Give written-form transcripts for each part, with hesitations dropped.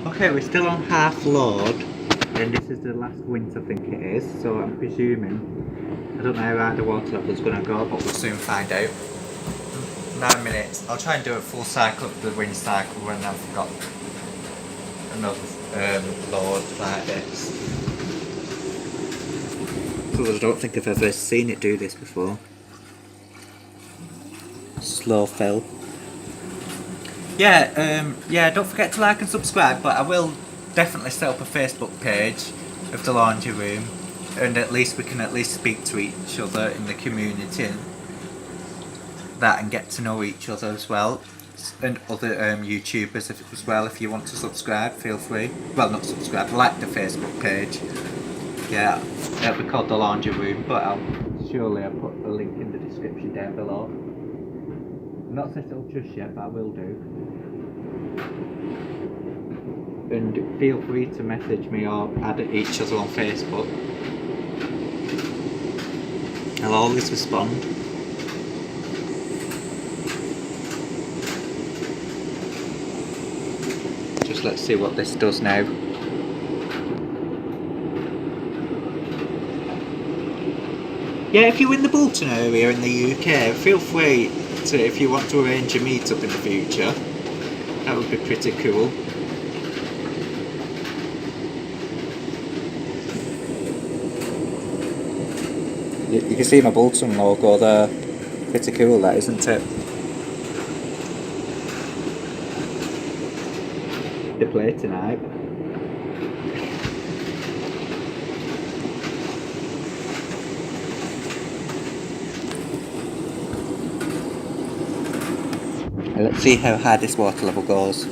Okay, we're still on half load, and this is the last winter, I think it is, so I'm presuming, I don't know how high the water level's going to go, but we'll soon find out. 9 minutes. I'll try and do a full cycle of the wind cycle when I've got another load like this. Because I don't think I've ever seen it do this before. Slow fill. Yeah, don't forget to like and subscribe, but I will definitely set up a Facebook page of the laundry room, and at least we can speak to each other in the community that and get to know each other as well, and other YouTubers as well. If you want to subscribe, feel free. Well, not subscribe, like the Facebook page. Yeah, it'll be called the laundry room, but I'll put a link in the description down below. I'm not set it up just yet, but I will do. And feel free to message me or add each other on Facebook. I'll always respond. Just let's see what this does now. Yeah, if you're in the Bolton area in the UK, feel free to, if you want to arrange a meet-up in the future. That would be pretty cool. You can see my Bolton logo there. Pretty cool, that, isn't it? They play tonight. Let's see how high this water level goes.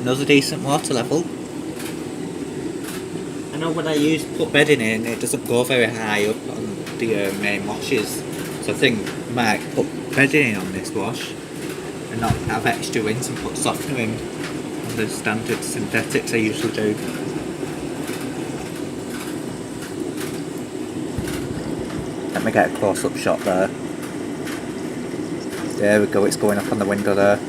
Another decent water level. I know when I put bedding in, it doesn't go very high up on the main washes, so I think I might put bedding in on this wash and not have extra rinse and put softener in on the standard synthetics I usually do. Let me get a close-up shot there. There we go, it's going up on the window there.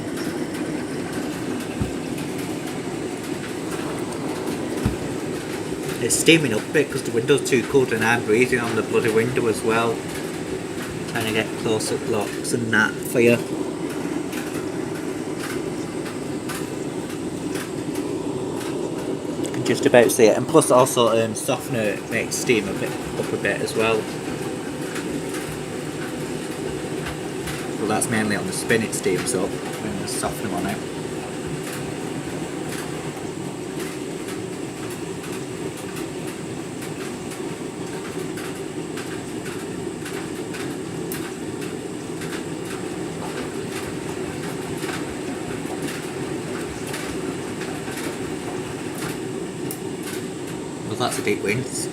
It's steaming up a bit because the window's too cold and I'm breathing on the bloody window as well. Trying to get close-up looks and that for you. You can just about see it, and plus also softener makes steam up a bit as well. Well, that's mainly on the spin it steams up when there's softener on it. Well, that's a deep rinse.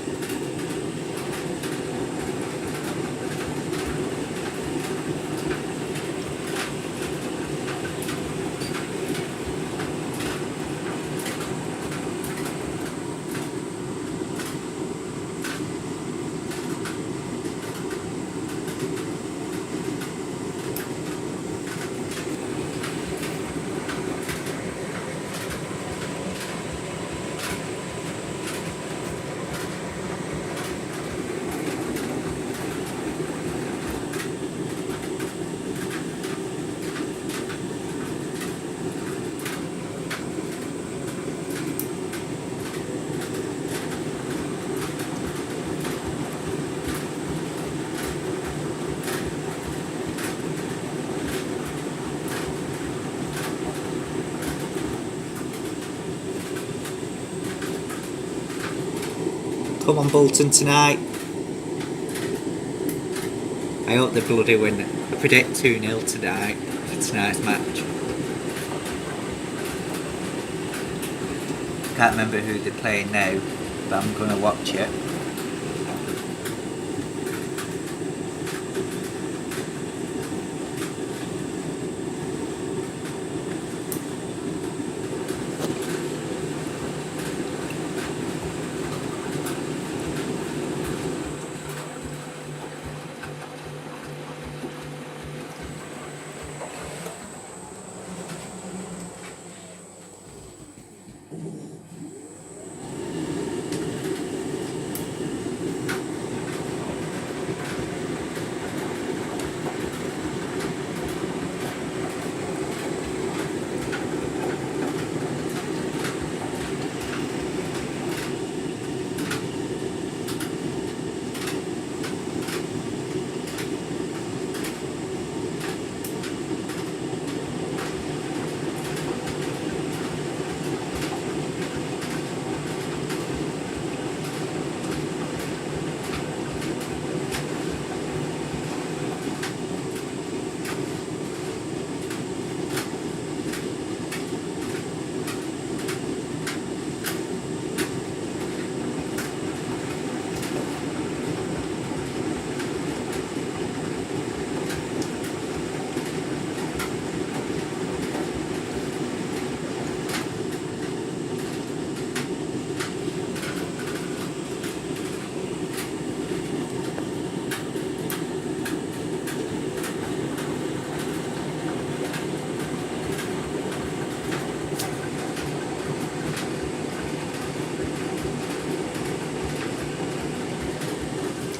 Come on, Bolton, tonight. I hope they bloody win. I predict 2-0 tonight for tonight's match. Can't remember who they're playing now, but I'm going to watch it.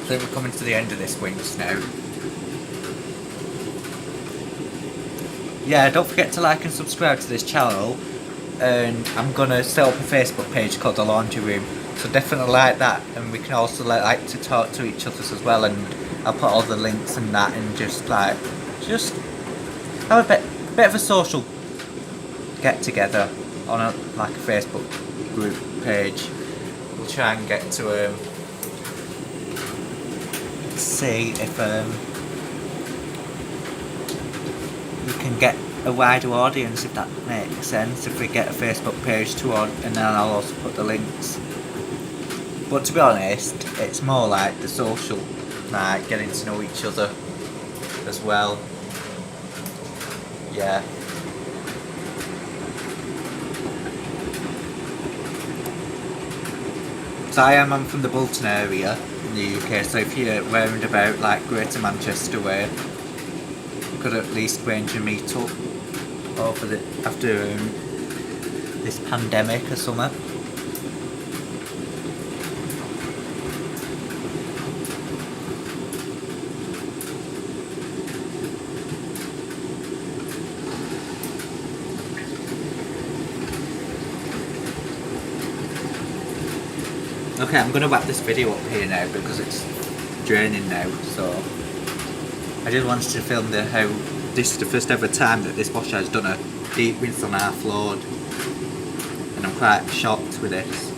I think we're coming to the end of this Winks now. Yeah, don't forget to like and subscribe to this channel, and I'm gonna set up a Facebook page called The Laundry Room, so definitely like that, and we can also like to talk to each other as well, and I'll put all the links and that, and just have a bit of a social get together on a Facebook group page. We'll try and get to see if we can get a wider audience, if that makes sense, if we get a Facebook page too, and then I'll also put the links. But to be honest, it's more like the social, like getting to know each other as well. Yeah. So I'm from the Bolton area in the UK, so if you're round about like Greater Manchester way, we could at least arrange a meet up over after this pandemic or something. Okay, I'm going to wrap this video up here now because it's draining now, so I just wanted to film how this is the first ever time that this washer has done a deep rinse on our floor, and I'm quite shocked with this.